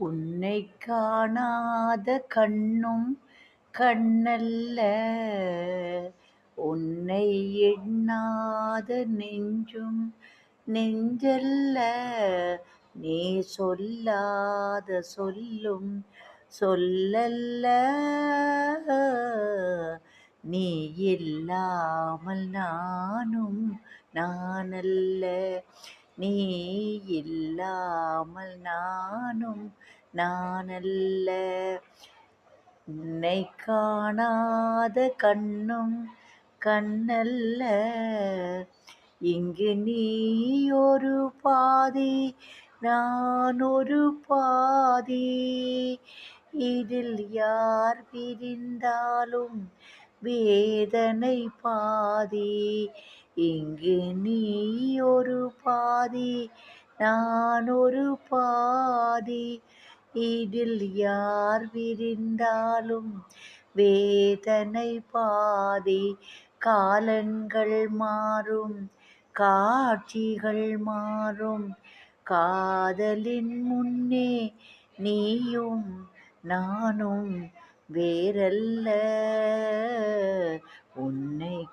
உன்னைக் காணாத கண்ணும் கண்ணல்ல, உன்னை எண்ணாத நெஞ்சும் நெஞ்சல்ல. நீ சொல்லாத சொல்லும் சொல்லல்ல, நீ இல்லாமல் நானும் நானல்ல. நீ இல்லாமல் நானும் நானல்ல. உன்னைக் காணாத கண்ணும் கண்ணல்ல. இங்கு நீ ஒரு பாதி, நான் ஒரு பாதி. இதில் யார் பிரிந்தாலும் வேதனை பாதி. இங்கு நீ ஒரு பாதி, நான் ஒரு பாதி. இதில் யார் பிரிந்தாலும் வேதனை பாதி. காலங்கள் மாறும், காட்சிகள் மாறும், காதலின் முன்னே நீயும் நானும் வேறல்ல. உன்னை